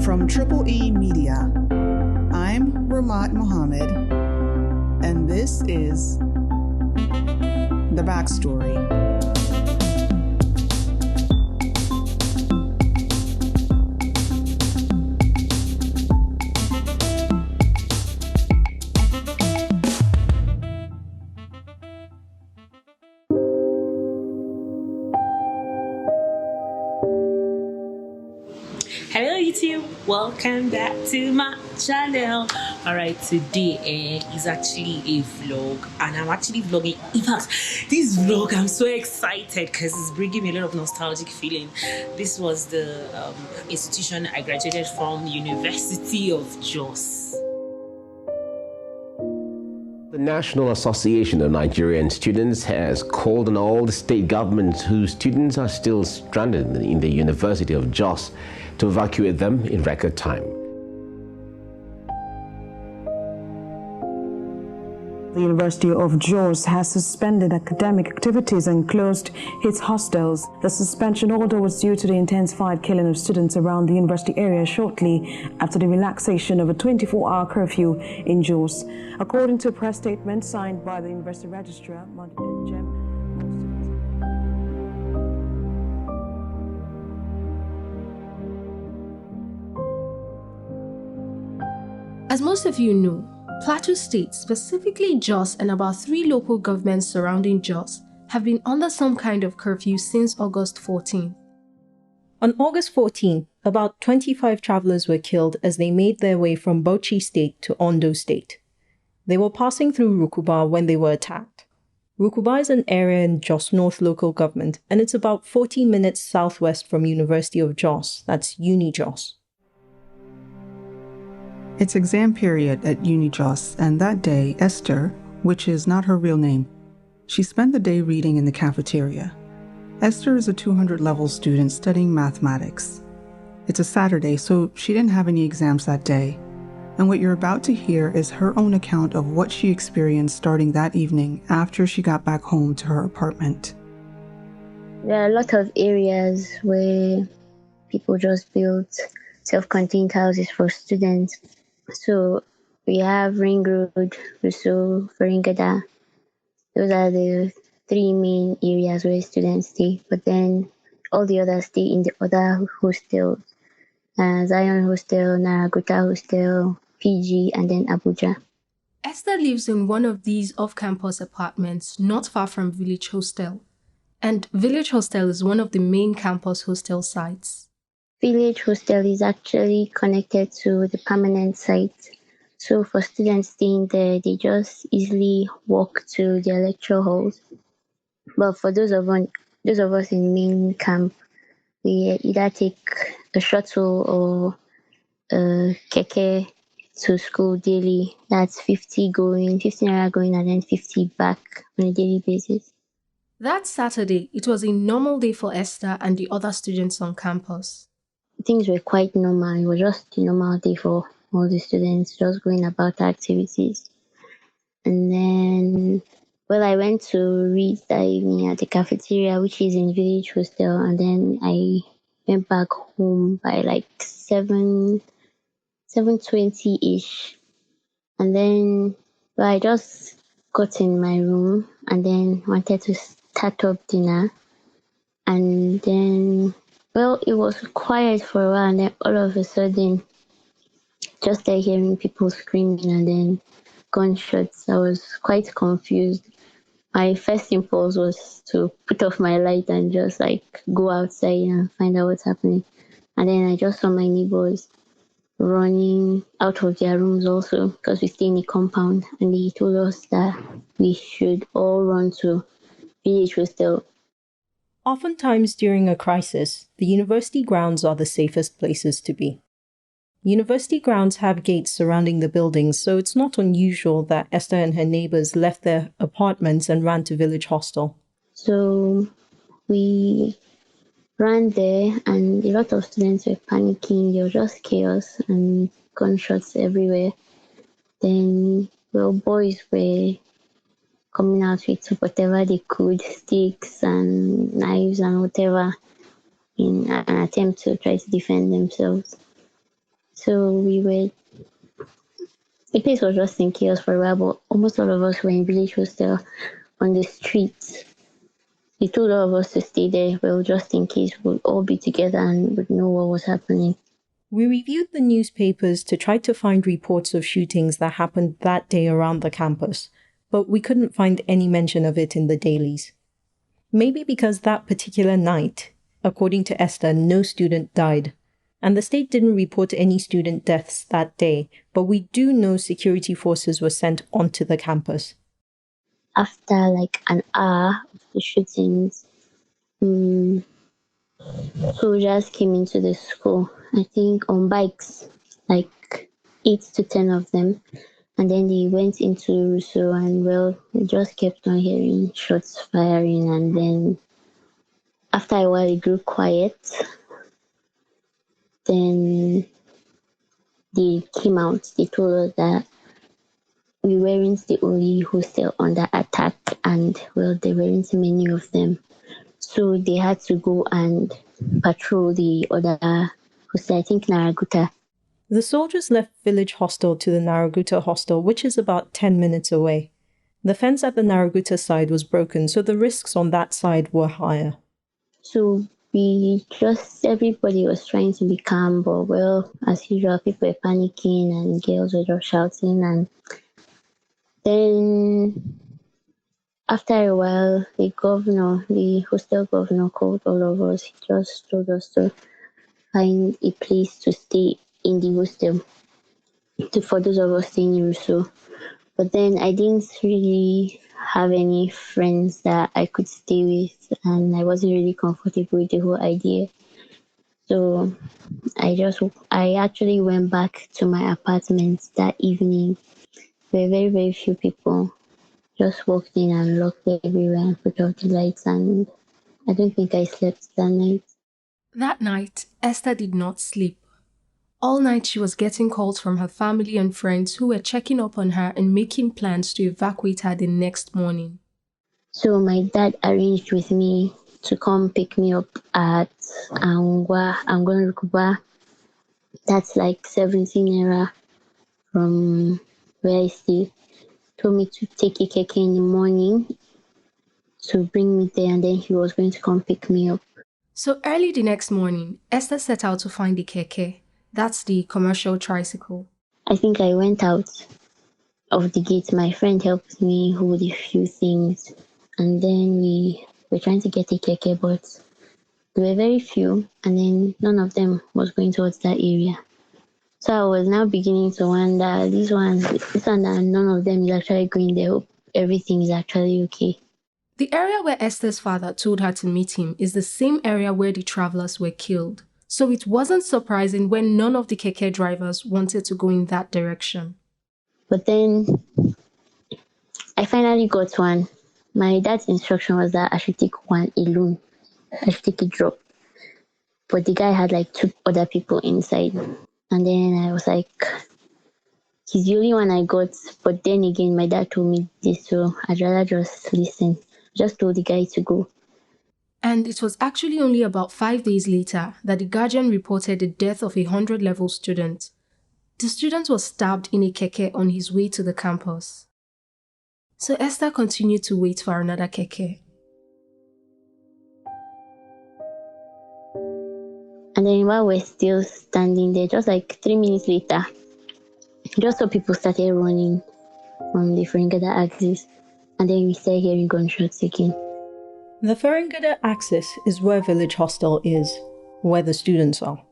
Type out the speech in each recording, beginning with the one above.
From Triple E Media, I'm Rahmat Muhammad, and this is The Backstory. Hello YouTube, welcome back to my channel. Alright, today is actually a vlog, and I'm actually vlogging. In fact, this vlog, I'm so excited because it's bringing me a lot of nostalgic feeling. This was the institution I graduated from, University of Jos. The National Association of Nigerian Students has called on all the state governments whose students are still stranded in the University of Jos to evacuate them in record time. The University of Jos has suspended academic activities and closed its hostels. The suspension order was due to the intensified killing of students around the university area shortly after the relaxation of a 24-hour curfew in Jos. According to a press statement signed by the university registrar, As most of you know, Plateau State, specifically Jos and about 3 local governments surrounding Jos, have been under some kind of curfew since August 14. On August 14, about 25 travelers were killed as they made their way from Bauchi State to Ondo State. They were passing through Rukuba when they were attacked. Rukuba is an area in Jos North local government, and it's about 14 minutes southwest from University of Jos, that's UniJos. It's exam period at UniJos, and that day, Esther, which is not her real name, she spent the day reading in the cafeteria. Esther is a 200-level student studying mathematics. It's a Saturday, so she didn't have any exams that day. And what you're about to hear is her own account of what she experienced starting that evening after she got back home to her apartment. There are a lot of areas where people just built self-contained houses for students. So we have Ring Road, Rousseau, Faringada. Those are the 3 main areas where students stay. But then all the others stay in the other hostels. Zion Hostel, Naraguta Hostel, PG, and then Abuja. Esther lives in one of these off-campus apartments not far from Village Hostel. And Village Hostel is one of the main campus hostel sites. Village Hostel is actually connected to the permanent site. So for students staying there, they just easily walk to their lecture halls. But for those of us in main camp, we either take a shuttle or a keke to school daily. That's 50 naira going, and then 50 back on a daily basis. That Saturday, it was a normal day for Esther and the other students on campus. Things were quite normal. It was just a normal day for all the students, just going about activities. And then, I went to read that evening at the cafeteria, which is in Village Hostel, and then I went back home by like 7:20-ish. And then, I just got in my room and then wanted to start up dinner. And then, it was quiet for a while, and then all of a sudden, just started hearing people screaming and then gunshots. I was quite confused. My first impulse was to put off my light and just go outside and find out what's happening. And then I just saw my neighbors running out of their rooms also, because we stay in a compound, and they told us that we should all run to Village Hostel. Oftentimes during a crisis, the university grounds are the safest places to be. University grounds have gates surrounding the buildings, so it's not unusual that Esther and her neighbors left their apartments and ran to Village Hostel. So we ran there, and a lot of students were panicking. There was just chaos and gunshots everywhere. Then, boys were coming out with whatever they could, sticks and knives and whatever, in an attempt to try to defend themselves. So the place was just in chaos for a while, but almost all of us were in village hostel on the streets. They told all of us to stay there, well, just in case we'd all be together and would know what was happening. We reviewed the newspapers to try to find reports of shootings that happened that day around the campus, but we couldn't find any mention of it in the dailies. Maybe because that particular night, according to Esther, no student died, and the state didn't report any student deaths that day, but we do know security forces were sent onto the campus. After like an hour of the shootings, soldiers came into the school, I think on bikes, like 8 to 10 of them. And then they went into Rousseau and well, we just kept on hearing shots firing. And then after a while, it grew quiet. Then they came out. They told us that we weren't the only hostel under attack, and well, there weren't many of them. So they had to go and patrol the other hostel, I think Naraguta. The soldiers left Village Hostel to the Naraguta Hostel, which is about 10 minutes away. The fence at the Naraguta side was broken, so the risks on that side were higher. So everybody was trying to be calm, but well, as usual, people were panicking and girls were just shouting. And then after a while, the hostel governor called all of us. He just told us to find a place to stay in the hostel for those of us staying in Rousseau. But then I didn't really have any friends that I could stay with, and I wasn't really comfortable with the whole idea. So I actually went back to my apartment that evening. There were very, very few people. Just walked in and locked everywhere and put out the lights, and I don't think I slept that night. That night, Esther did not sleep. All night she was getting calls from her family and friends who were checking up on her and making plans to evacuate her the next morning. So my dad arranged with me to come pick me up at Angola. That's like 17 naira from where I stay. Told me to take a keke in the morning to bring me there, and then he was going to come pick me up. So early the next morning, Esther set out to find the keke. That's the commercial tricycle. I think I went out of the gate. My friend helped me hold a few things, and then we were trying to get a keke, but there were very few, and then none of them was going towards that area. So I was now beginning to wonder, this one and none of them is actually going there. Hope everything is actually okay. The area where Esther's father told her to meet him is the same area where the travelers were killed. So it wasn't surprising when none of the keke drivers wanted to go in that direction. But then I finally got one. My dad's instruction was that I should take one alone. I should take a drop. But the guy had like 2 other people inside. And then I was like, he's the only one I got. But then again, my dad told me this, so I'd rather just listen. Just told the guy to go. And it was actually only about 5 days later that the Guardian reported the death of a 100-level student. The student was stabbed in a keke on his way to the campus. So Esther continued to wait for another keke. And then while we're still standing there, just like 3 minutes later, just saw people started running from the Ferengada axis. And then we started hearing gunshots again. The Ferengada axis is where Village Hostel is, where the students are.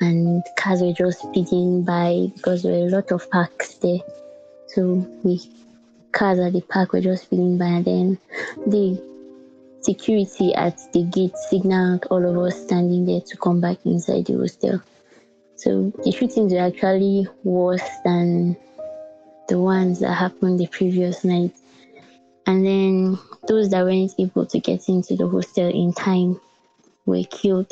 And cars were just speeding by because there were a lot of parks there. So cars at the park were just speeding by, and then the security at the gate signaled all of us standing there to come back inside the hostel. So the shootings were actually worse than the ones that happened the previous night. And then those that weren't able to get into the hostel in time were killed.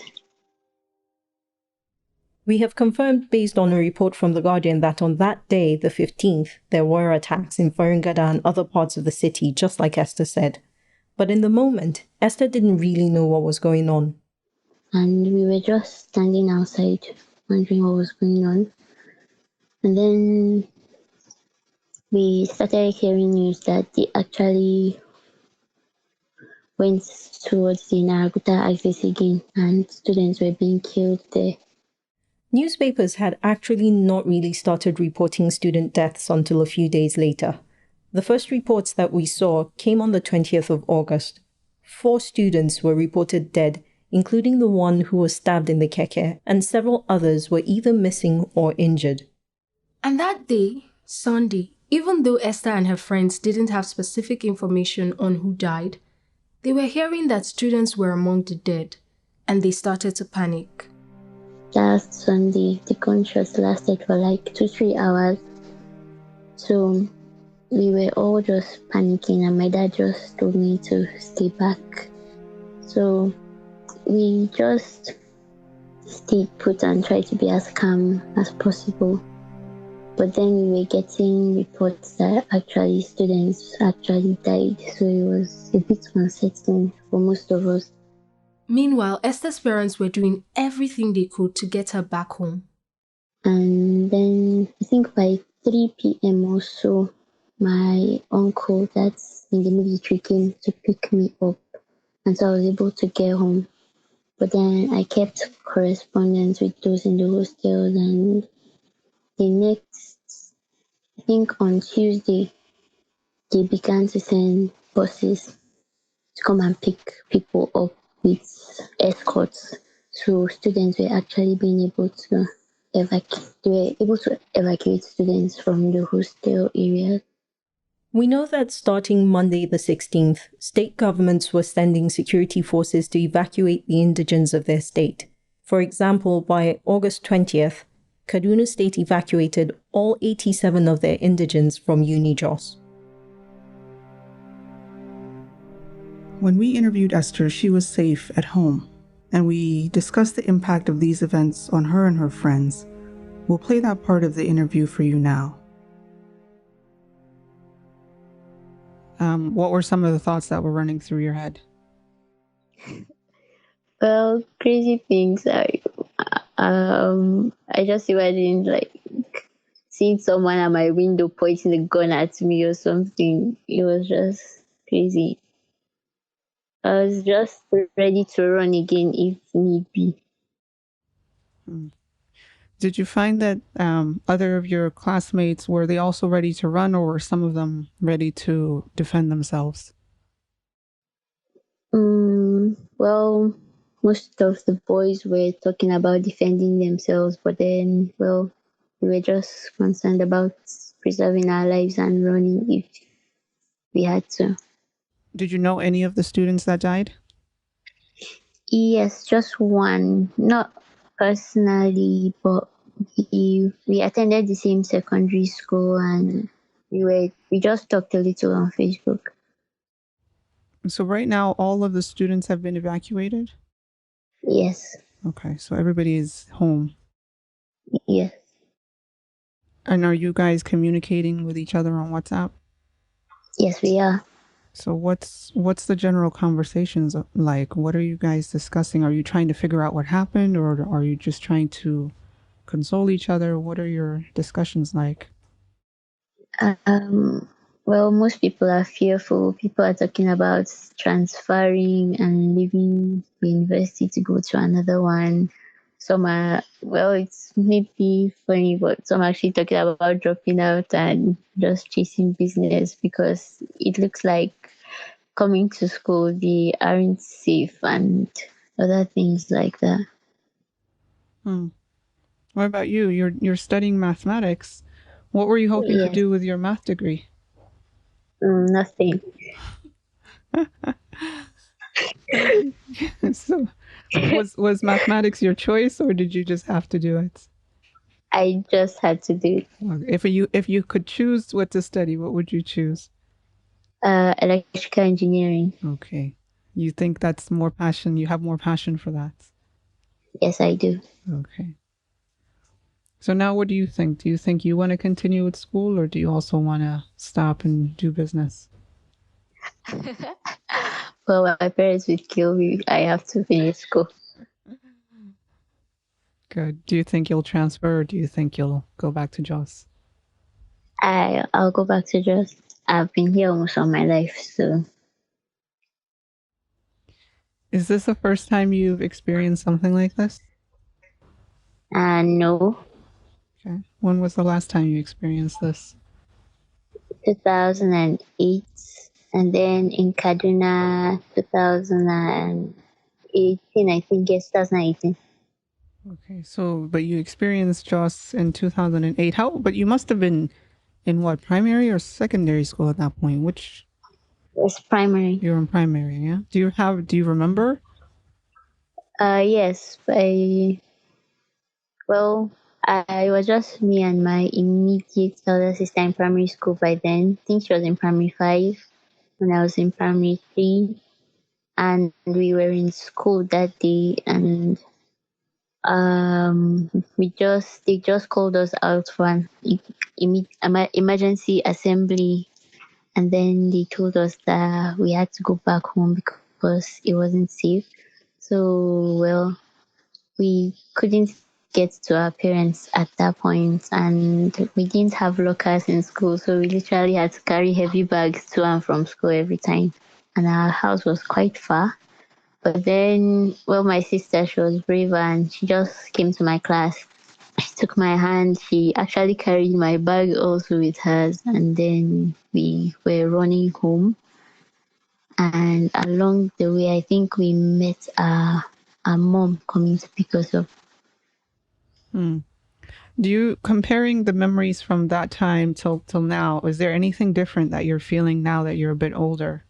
We have confirmed based on a report from The Guardian that on that day, the 15th, there were attacks in Ferengada and other parts of the city, just like Esther said. But in the moment, Esther didn't really know what was going on. And we were just standing outside, wondering what was going on. And then we started hearing news that they actually went towards the Naraguta axis again, and students were being killed there. Newspapers had actually not really started reporting student deaths until a few days later. The first reports that we saw came on the 20th of August. 4 students were reported dead, including the one who was stabbed in the keke, and several others were either missing or injured. And that day, Sunday, even though Esther and her friends didn't have specific information on who died, they were hearing that students were among the dead, and they started to panic. Last Sunday, the gunshots lasted for like 2-3 hours. So we were all just panicking, and my dad just told me to stay back. So we just stayed put and tried to be as calm as possible. But then we were getting reports that actually students actually died, so it was a bit unsettling for most of us. Meanwhile, Esther's parents were doing everything they could to get her back home. And then I think by 3 p.m. or so, my uncle that's in the military came to pick me up, and so I was able to get home. But then I kept correspondence with those in the hostels, and the next, I think on Tuesday, they began to send buses to come and pick people up with escorts. So students were actually being able to evacuate students from the hostel area. We know that starting Monday the 16th, state governments were sending security forces to evacuate the indigents of their state. For example, by August 20th, Kaduna State evacuated all 87 of their indigents from UniJos. When we interviewed Esther, she was safe at home, and we discussed the impact of these events on her and her friends. We'll play that part of the interview for you now. What were some of the thoughts that were running through your head? Well, crazy things. I just imagined like seeing someone at my window pointing a gun at me or something. It was just crazy. I was just ready to run again if need be. Did you find that other of your classmates, were they also ready to run, or were some of them ready to defend themselves? Well, most of the boys were talking about defending themselves, but then, well, we were just concerned about preserving our lives and running if we had to. Did you know any of the students that died? Yes, just one. Not personally, but we attended the same secondary school, and we just talked a little on Facebook. So right now, all of the students have been evacuated? Yes. Okay, so everybody is home. Yes. And are you guys communicating with each other on WhatsApp? Yes, we are. So what's the general conversations like? What are you guys discussing? Are you trying to figure out what happened, or are you just trying to console each other? What are your discussions like? Well, most people are fearful. People are talking about transferring and leaving the university to go to another one. Some are, well, it's maybe funny, but some are actually talking about dropping out and just chasing business because it looks like coming to school, they aren't safe and other things like that. What about you? You're studying mathematics. What were you hoping to Yes. do with your math degree? Nothing. So, was mathematics your choice, or did you just have to do it? I just had to do it. If you could choose what to study, what would you choose? Electrical engineering. Okay. You think that's more passion? You have more passion for that? Yes, I do. Okay. So now what do you think? Do you think you want to continue with school, or do you also want to stop and do business? Well, my parents would kill me. I have to finish school. Good. Do you think you'll transfer or do you think you'll go back to Jos? I'll go back to Jos. I've been here almost all my life, so. Is this the first time you've experienced something like this? No. Okay. When was the last time you experienced this? 2008, and then in Kaduna, 2018, I think, yes, 2018. Okay. So, but you experienced Jos in 2008. But you must have been in what, primary or secondary school at that point? Which? It's primary. You were in primary, yeah? Do you remember? Yes, I was just me and my immediate elder sister in primary school by then. I think she was in primary 5 when I was in primary 3. And we were in school that day, and they just called us out for an emergency assembly, and then they told us that we had to go back home because it wasn't safe. So we couldn't get to our parents at that point, and we didn't have lockers in school, so we literally had to carry heavy bags to and from school every time, and our house was quite far. But then, my sister, she was brave and she just came to my class. She took my hand. She actually carried my bag also with hers. And then we were running home. And along the way, I think we met our mom coming to pick us up. Comparing the memories from that time till now, is there anything different that you're feeling now that you're a bit older?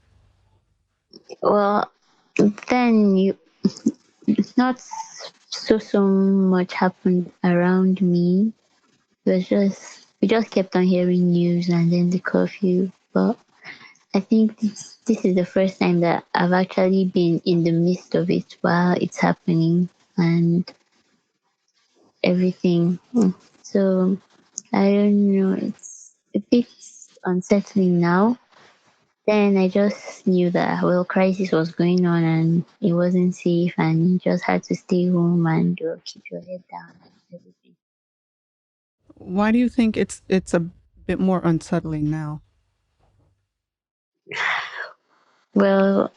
Well, then not so much happened around me. We just kept on hearing news and then the curfew. But I think this is the first time that I've actually been in the midst of it while it's happening and everything. So I don't know, it's a bit unsettling now. Then I just knew that crisis was going on and it wasn't safe, and you just had to stay home and keep your head down and everything. Why do you think it's a bit more unsettling now? Well,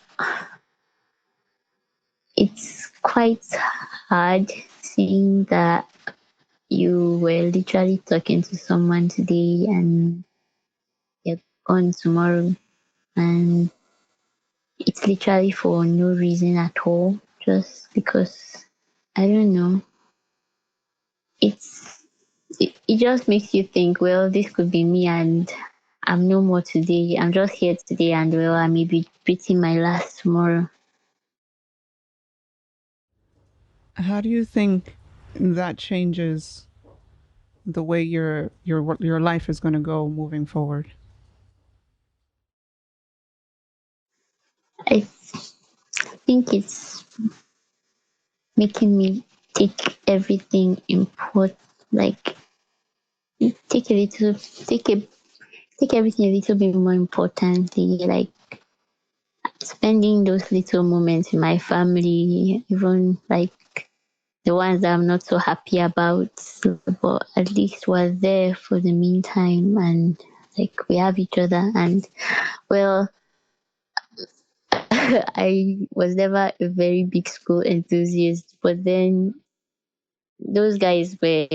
it's quite hard seeing that you were literally talking to someone today and you're gone tomorrow, and it's literally for no reason at all, just because, I don't know, it just makes you think, this could be me, and I'm no more today. I'm just here today, and I may be breathing my last tomorrow. How do you think that changes the way your life is going to go moving forward? I think it's making me take everything important, like take everything a little bit more importantly, like spending those little moments with my family, even like the ones that I'm not so happy about, but at least we're there for the meantime, and like we have each other. And I was never a very big school enthusiast, but then those guys were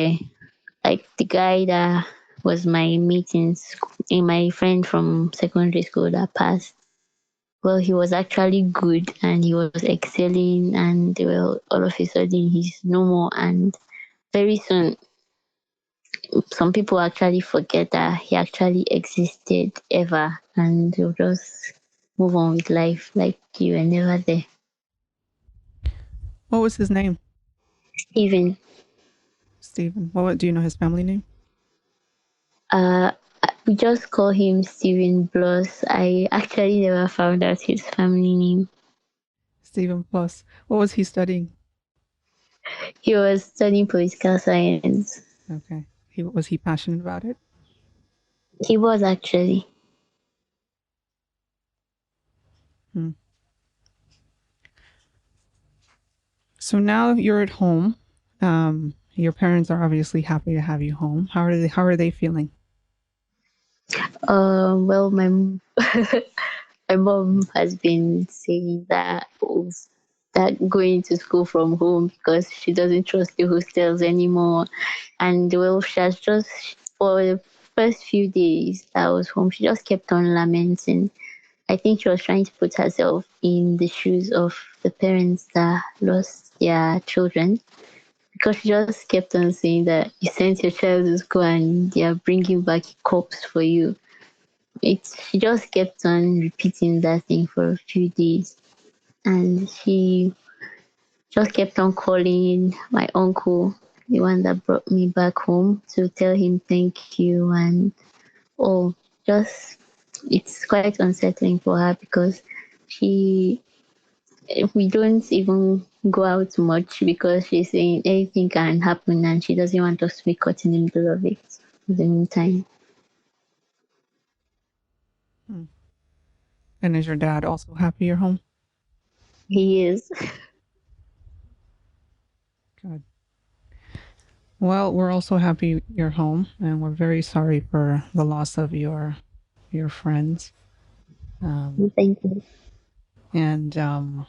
like the guy that was my mate in my friend from secondary school that passed. He was actually good and he was excelling, and all of a sudden he's no more. And very soon, some people actually forget that he actually existed ever, and they'll just move on with life like you were never there. What was his name? Even Stephen. Do you know his family name? we just call him Steven Bloss. I actually never found out his family name. Stephen Plus. What was he studying? He was studying political science. Okay. Was he passionate about it? He was actually. So now you're at home. Your parents are obviously happy to have you home. How are they feeling? Well, my my mom has been saying that that going to school from home because she doesn't trust the hostels anymore. And well, she has just for the first few days that I was home, she just kept on lamenting. I think she was trying to put herself in the shoes of the parents that lost their children because she just kept on saying that you sent your child to school and they are bringing back a corpse for you. She just kept on repeating that thing for a few days, and she just kept on calling my uncle, the one that brought me back home, to tell him thank you. And oh, just it's quite unsettling for her because she we don't even go out much because she's saying anything can happen and she doesn't want us to be caught in the middle of it in the meantime. And is your dad also happy you're home? He is. Good. Well, we're also happy you're home, and we're very sorry for the loss of your friends. Thank you. And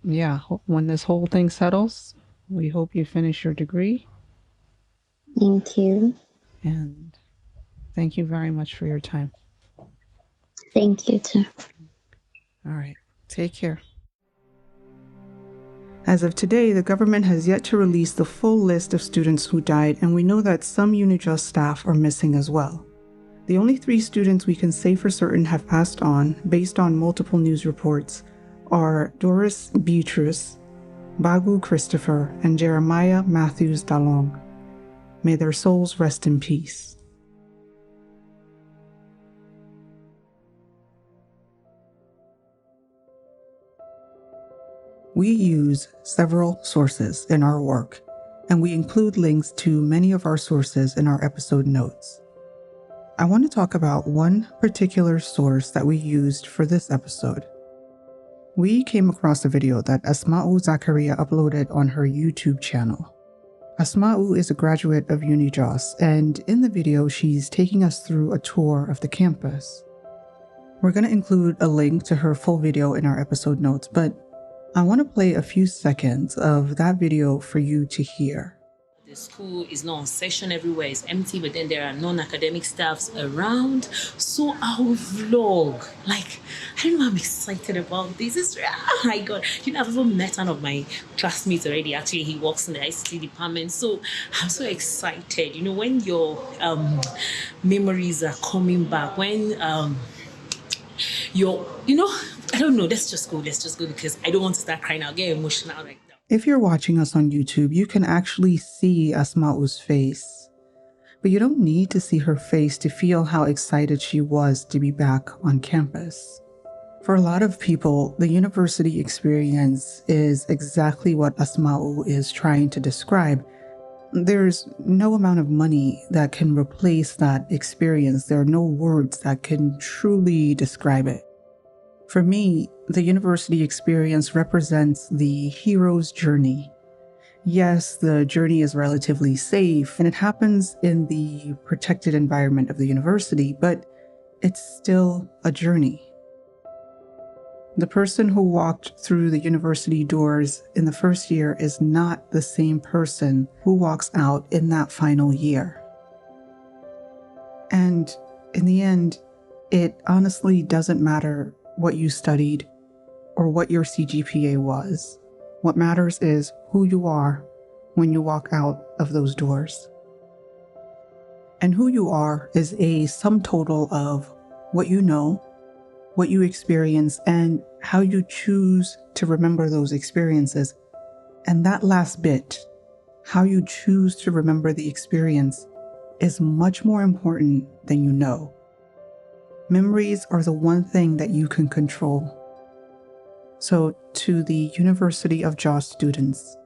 yeah, when this whole thing settles, we hope you finish your degree. Thank you. And thank you very much for your time. Thank you too. All right. Take care. As of today, the government has yet to release the full list of students who died, and we know that some UniJos staff are missing as well. The only 3 students we can say for certain have passed on, based on multiple news reports, are Doris Beatrice, Bagu Christopher, and Jeremiah Matthews Dalong. May their souls rest in peace. We use several sources in our work, and we include links to many of our sources in our episode notes. I want to talk about one particular source that we used for this episode. We came across a video that Asma'u Zakari uploaded on her YouTube channel. Asma'u is a graduate of UniJos, and in the video she's taking us through a tour of the campus. We're going to include a link to her full video in our episode notes, but I want to play a few seconds of that video for you to hear. The school is not on session, everywhere is empty, but then there are non-academic staffs around. So our vlog, I don't know, I'm excited about this. Oh my God. I've even met one of my classmates already. Actually, he works in the ICT department. So I'm so excited. When your memories are coming back, when I don't know, let's just go because I don't want to start crying. I'll get emotional like that. If you're watching us on YouTube, you can actually see Asma'u's face. But you don't need to see her face to feel how excited she was to be back on campus. For a lot of people, the university experience is exactly what Asma'u is trying to describe. There's no amount of money that can replace that experience. There are no words that can truly describe it. For me, the university experience represents the hero's journey. Yes, the journey is relatively safe and it happens in the protected environment of the university, but it's still a journey. The person who walked through the university doors in the first year is not the same person who walks out in that final year. And in the end, it honestly doesn't matter what you studied or what your CGPA was. What matters is who you are when you walk out of those doors. And who you are is a sum total of what you know, what you experience, and how you choose to remember those experiences. And that last bit, how you choose to remember the experience, is much more important than you know. Memories are the one thing that you can control. So to the University of Jos students,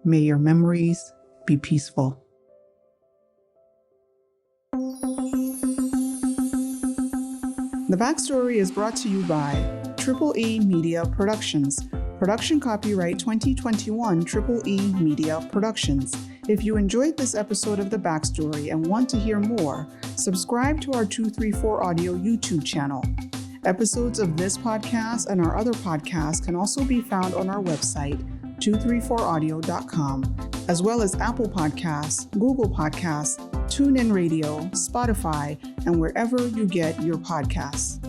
may your memories be peaceful. The Backstory is brought to you by EE Media Productions. Production copyright 2021 EE Media Productions. If you enjoyed this episode of The Backstory and want to hear more, subscribe to our 234 Audio YouTube channel. Episodes of this podcast and our other podcasts can also be found on our website, 234audio.com, as well as Apple Podcasts, Google Podcasts, TuneIn Radio, Spotify, and wherever you get your podcasts.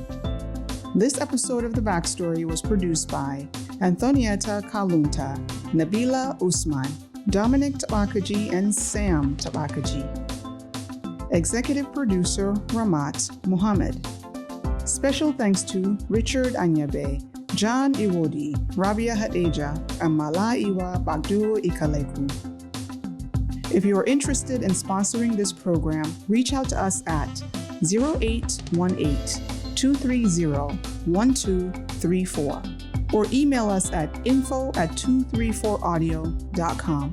This episode of The Backstory was produced by Anthonieta, Kalunta, Nabilah, Usman, Dominic Tabakaji, and Sam Tabakaji. Executive Producer Rahmat Muhammad. Special thanks to Richard Anyebe, John Iwodi, Rabia Hadejia, and Malaiwa Gbado Ikaleku. If you are interested in sponsoring this program, reach out to us at 0818-230-1234 or email us at info@234audio.com.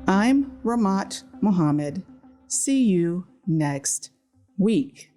I'm Rahmat Muhammad. See you next week.